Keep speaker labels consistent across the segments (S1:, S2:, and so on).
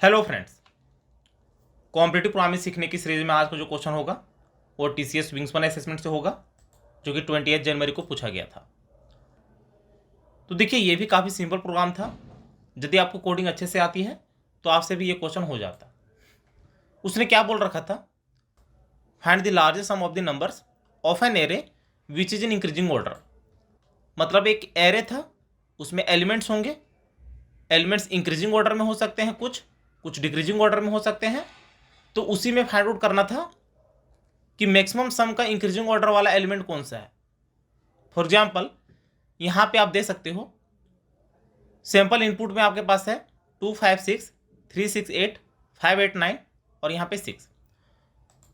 S1: Hello friends, competitive programming सीखने की series में आज का जो क्वेश्चन होगा वो टीसीएस विंग्स वन असेसमेंट से होगा, जो कि 28 जनवरी को पूछा गया था। तो देखिए, ये भी काफ़ी सिंपल प्रोग्राम था। यदि आपको कोडिंग अच्छे से आती है तो आपसे भी ये क्वेश्चन हो जाता। उसने क्या बोल रखा था, find the largest sum of the numbers of an array which is in increasing order. मतलब एक एरे था, उसमें एलिमेंट्स होंगे। एलिमेंट्स इंक्रीजिंग ऑर्डर में हो सकते हैं, कुछ डिक्रीजिंग ऑर्डर में हो सकते हैं। तो उसी में फाइंड आउट करना था कि मैक्सिमम सम का इंक्रीजिंग ऑर्डर वाला एलिमेंट कौन सा है। फॉर एग्जाम्पल, यहां पे आप दे सकते हो सैंपल इनपुट में आपके पास है 2 5 6 3 6 8 5 8 9 और यहाँ पे 6।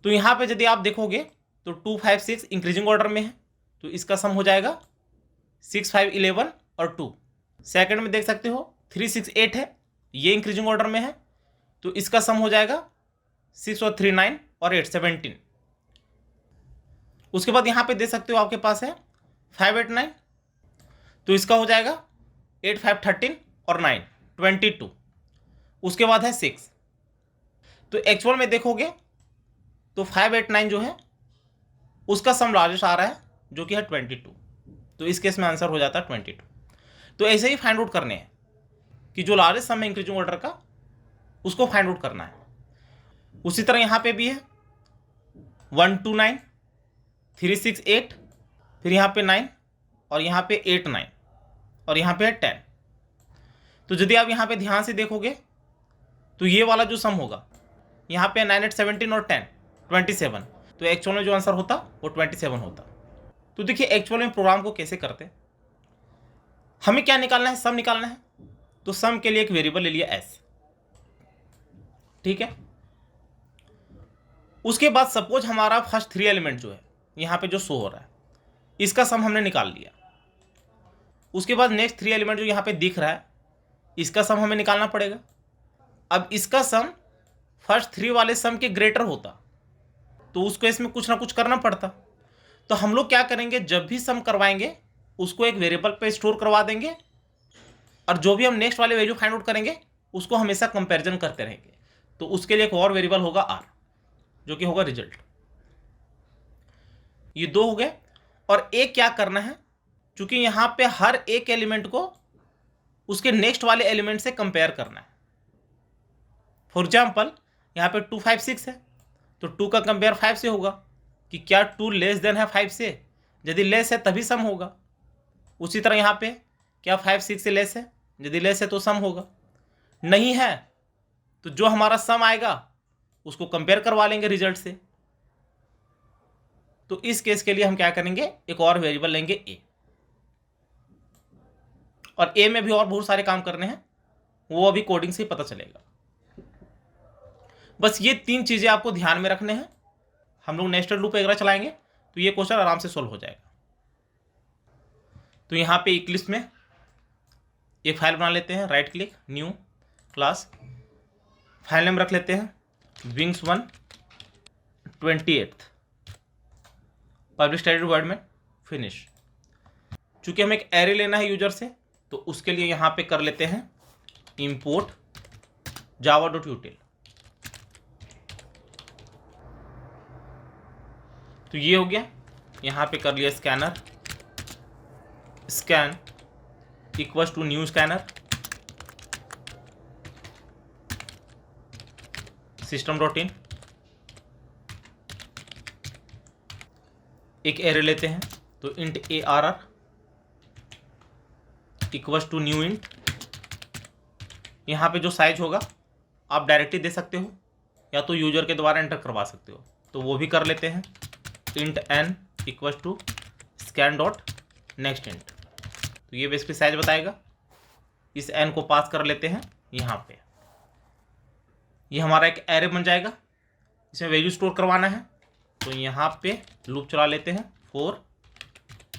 S1: तो यहाँ पे यदि आप देखोगे तो 2 5 6 इंक्रीजिंग ऑर्डर में है, तो इसका सम हो जाएगा 6 5 11 और 2। सेकंड में देख सकते हो 3 6 8 है, ये इंक्रीजिंग ऑर्डर में है, तो इसका सम हो जाएगा 6 और 3 9 और 8 17। उसके बाद यहाँ पे दे सकते हो आपके पास है 5 8 9, तो इसका हो जाएगा 8 5 13 और 9 22। उसके बाद है 6। तो एक्चुअल में देखोगे तो 5 8 9 जो है उसका सम लार्जेस्ट आ रहा है, जो कि है 22। तो इस केस में आंसर हो जाता है 22। तो ऐसे ही फाइंड आउट करने हैं कि जो लार्जेस्ट सम है इंक्रीजिंग ऑर्डर का, उसको फाइंड आउट करना है। उसी तरह यहाँ पे भी है 1 2 9 3 6 8, फिर यहाँ पे 9 और यहाँ पे 8 9 और यहाँ पे है 10। तो यदि आप यहाँ पे ध्यान से देखोगे तो ये वाला जो सम होगा, यहाँ पे 9 8 17 और 10 27। तो एक्चुअल में जो आंसर होता वो 27 होता। तो देखिए, एक्चुअल में प्रोग्राम को कैसे करते, हमें क्या निकालना है, सम निकालना है। तो सम के लिए एक वेरिएबल ले लिया एस, ठीक है। उसके बाद सपोज हमारा फर्स्ट 3 एलिमेंट जो है यहाँ पे जो शो हो रहा है, इसका सम हमने निकाल लिया। उसके बाद नेक्स्ट 3 एलिमेंट जो यहाँ पे दिख रहा है, इसका सम हमें निकालना पड़ेगा। अब इसका सम फर्स्ट 3 वाले सम के ग्रेटर होता, तो उस केस में कुछ ना कुछ करना पड़ता। तो हम लोग क्या करेंगे, जब भी सम करवाएंगे उसको एक वेरिएबल पे स्टोर करवा देंगे, और जो भी हम नेक्स्ट वाले वैल्यू फाइंड आउट करेंगे उसको हमेशा कंपैरिजन करते रहेंगे। तो उसके लिए एक और वेरिएबल होगा आर, जो कि होगा रिजल्ट। ये दो हो गए। और एक क्या करना है, क्योंकि यहां पे हर एक एलिमेंट को उसके नेक्स्ट वाले एलिमेंट से कंपेयर करना है। फॉर एग्जाम्पल, यहाँ पे 2 5 6 है, तो 2 का कंपेयर 5 से होगा कि क्या 2 लेस देन है 5 से। यदि लेस है तभी सम होगा। उसी तरह यहाँ पे क्या 5 6 से लेस है, यदि लेस है तो सम होगा। नहीं है तो जो हमारा सम आएगा उसको कंपेयर करवा लेंगे रिजल्ट से। तो इस केस के लिए हम क्या करेंगे, एक और वेरिएबल लेंगे ए। और ए में भी और बहुत सारे काम करने हैं, वो अभी कोडिंग से ही पता चलेगा। बस ये 3 चीजें आपको ध्यान में रखने हैं। हम लोग नेस्टेड लूप वगैरह चलाएंगे तो ये क्वेश्चन आराम से सोल्व हो जाएगा। तो यहाँ पे इक्लिप्स में एक फाइल बना लेते हैं, right click, new class, file name रख लेते हैं wings one 28, public static void में फिनिश। चूंकि हमें एक एरे लेना है यूजर से, तो उसके लिए यहाँ पे कर लेते हैं इंपोर्ट java.util। तो ये हो गया। यहाँ पे कर लिया scanner, scan equals to new scanner system.in। एक एरे लेते हैं, तो int ARR equals to new int. यहाँ पे जो साइज होगा आप डायरेक्टली दे सकते हो, या तो यूजर के द्वारा एंटर करवा सकते हो, तो वो भी कर लेते हैं। Int n equals to scan dot next int. तो ये बेसिकली साइज बताएगा। इस n को पास कर लेते हैं यहाँ पे। ये हमारा एक एरे बन जाएगा, इसमें वैल्यू स्टोर करवाना है। तो यहाँ पे लूप चला लेते हैं for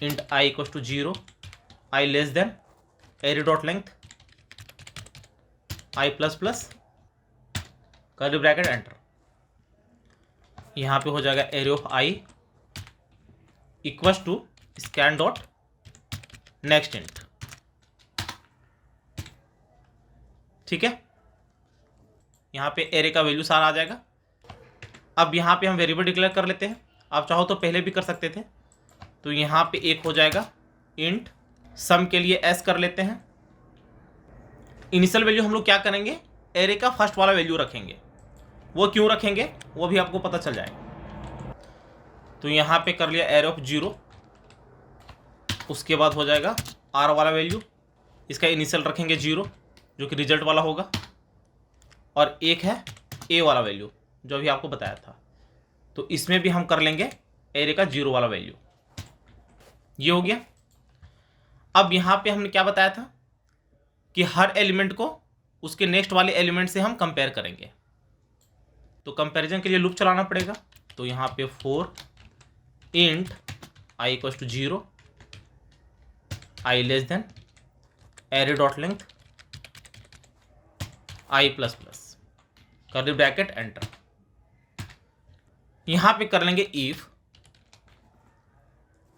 S1: int i equals to 0, i less than array dot length i plus plus curly bracket enter. यहाँ पे हो जाएगा array of i equals to scan dot next int. ठीक है। यहाँ पे एरे का वैल्यू सारा आ जाएगा। अब यहाँ पे हम वेरिएबल डिक्लेयर कर लेते हैं, आप चाहो तो पहले भी कर सकते थे। तो यहाँ पे एक हो जाएगा इंट सम के लिए एस कर लेते हैं। इनिशियल वैल्यू हम लोग क्या करेंगे, एरे का फर्स्ट वाला वैल्यू रखेंगे। वो क्यों रखेंगे वो भी आपको पता चल जाएगा। तो यहाँ पे कर लिया एरे ऑफ 0, उसके बाद हो जाएगा आर वाला वैल्यू, इसका इनिशियल रखेंगे 0 जो कि रिजल्ट वाला होगा, और एक है ए वाला वैल्यू जो अभी आपको बताया था। तो इसमें भी हम कर लेंगे एरे का 0 वाला वैल्यू। ये हो गया। अब यहाँ पे हमने क्या बताया था कि हर एलिमेंट को उसके नेक्स्ट वाले एलिमेंट से हम कंपेयर करेंगे। तो कंपैरिजन के लिए लूप चलाना पड़ेगा। तो यहाँ पे for int i equals to 0, i less than array dot length i plus plus, curly bracket enter. यहां पे कर लेंगे इफ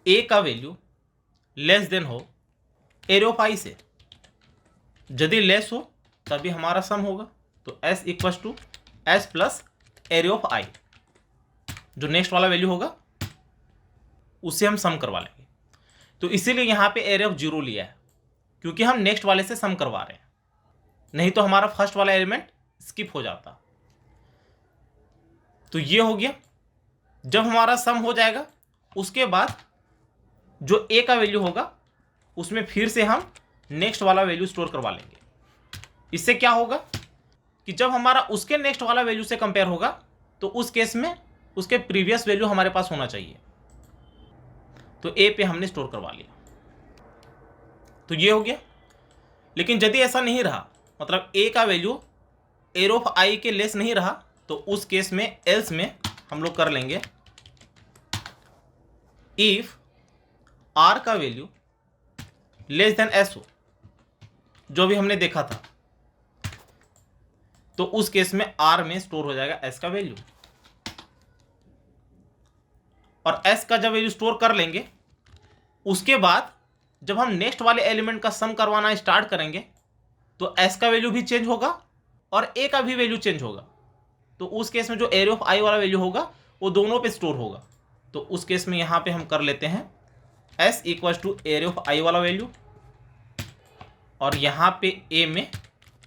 S1: ए का वैल्यू लेस देन हो एरे ऑफ आई से, यदि लेस हो तभी हमारा सम होगा। तो s equals to s plus array of i, जो नेक्स्ट वाला वैल्यू होगा उससे हम सम करवा लेंगे। तो इसीलिए यहां पे एरे ऑफ 0 लिया है, क्योंकि हम नेक्स्ट वाले से सम करवा रहे हैं, नहीं तो हमारा फर्स्ट वाला एलिमेंट स्किप हो जाता। तो ये हो गया। जब हमारा सम हो जाएगा उसके बाद जो ए का वैल्यू होगा उसमें फिर से हम नेक्स्ट वाला वैल्यू स्टोर करवा लेंगे। इससे क्या होगा कि जब हमारा उसके नेक्स्ट वाला वैल्यू से कंपेयर होगा तो उस केस में उसके प्रीवियस वैल्यू हमारे पास होना चाहिए। तो ए पे हमने स्टोर करवा लिया। तो ये हो गया। लेकिन यदि ऐसा नहीं रहा, मतलब ए का वैल्यू एरे ऑफ आई के लेस नहीं रहा, तो उस केस में एल्स में हम लोग कर लेंगे इफ आर का वैल्यू लेस देन एस हो, जो भी हमने देखा था। तो उस केस में आर में स्टोर हो जाएगा एस का वैल्यू, और एस का जब वैल्यू स्टोर कर लेंगे उसके बाद जब हम नेक्स्ट वाले एलिमेंट का सम करवाना स्टार्ट करेंगे तो एस का वैल्यू भी चेंज होगा और ए का भी वैल्यू चेंज होगा। तो उस केस में जो एरे ऑफ आई वाला वैल्यू होगा वो दोनों पे स्टोर होगा। तो उस केस में यहां पे हम कर लेते हैं s equals to array of i वाला वैल्यू, और यहां पे ए में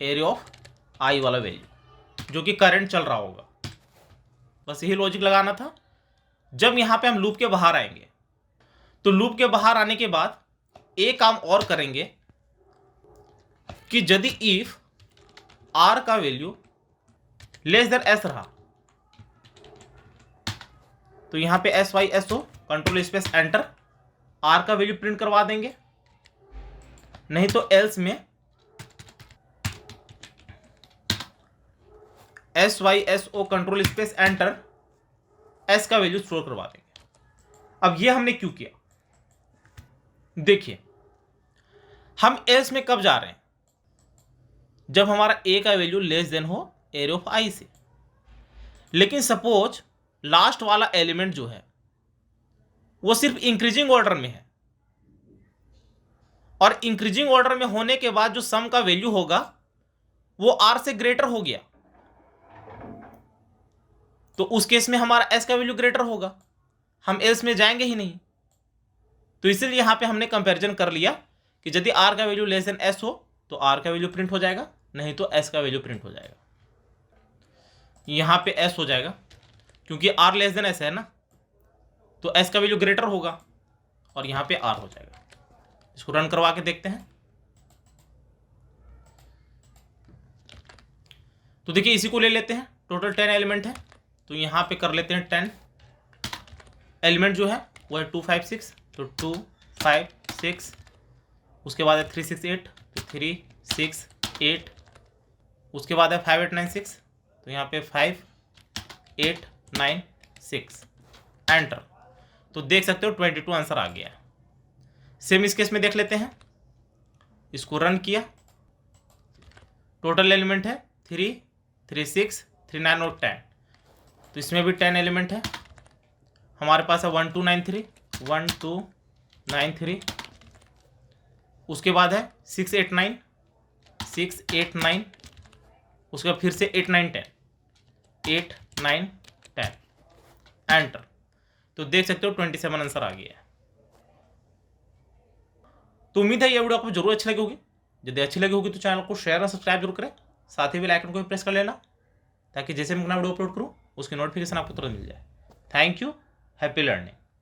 S1: एरे ऑफ आई वाला वैल्यू जो कि करंट चल रहा होगा। बस यही लॉजिक लगाना था। जब यहां पे हम लूप के बाहर आएंगे तो लूप के बाहर आने के बाद एक काम और करेंगे कि यदि इफ आर का वैल्यू लेस देन एस रहा तो यहां पे एस वाई एस हो, कंट्रोल स्पेस एंटर, आर का वैल्यू प्रिंट करवा देंगे। नहीं तो एल्स में S Y S O control space enter, S का वैल्यू स्टोर करवा देंगे। अब ये हमने क्यों किया, देखिए हम एल्स में कब जा रहे हैं, जब हमारा ए का वैल्यू लेस देन हो एरे ऑफ आई से। लेकिन सपोज लास्ट वाला एलिमेंट जो है वो सिर्फ इंक्रीजिंग ऑर्डर में है, और इंक्रीजिंग ऑर्डर में होने के बाद जो सम का वैल्यू होगा वो आर से ग्रेटर हो गया, तो उस केस में हमारा एस का वैल्यू ग्रेटर होगा, हम एल्स में जाएंगे ही नहीं। तो इसीलिए यहां पे हमने कंपैरिजन कर लिया कि यदि आर का वैल्यू लेस देन एस हो तो आर का वैल्यू प्रिंट हो जाएगा, नहीं तो एस का वैल्यू प्रिंट हो जाएगा। यहां पे एस हो जाएगा क्योंकि आर लेस देन एस है ना, तो एस का वैल्यू ग्रेटर होगा और यहां पे आर हो जाएगा। इसको रन करवा के देखते हैं। तो देखिए इसी को ले लेते हैं, टोटल 10 एलिमेंट है, तो यहां पे कर लेते हैं 10 एलिमेंट जो है वो है 2 5 6, तो 2 5 6, उसके बाद है 3 6 8, तो 3 6 8, उसके बाद है 5 8 9 6, तो यहाँ पे 5 8 9 6 एंटर। तो देख सकते हो 22 आंसर आ गया है। सेम इस केस में देख लेते हैं, इसको रन किया, टोटल एलिमेंट है 3 3 6 3 9 और 10, तो इसमें भी 10 एलिमेंट है। हमारे पास है 1 2 9 3, 1 2 9 3, उसके बाद है 6 8 9, 6 8 9, उसके बाद फिर से 8 9 10, 8 9 10, एंटर। तो देख सकते हो 27 आंसर आ गया है। तो उम्मीद है ये वीडियो आपको जरूर अच्छी लगी होगी। यदि अच्छी लगी होगी तो चैनल को शेयर और सब्सक्राइब जरूर करें, साथ ही बेल आइकन को भी प्रेस कर लेना, ताकि जैसे मैं अपना वीडियो अपलोड करूँ उसकी नोटिफिकेशन आपको तुरंत मिल जाए। Thank you, happy learning.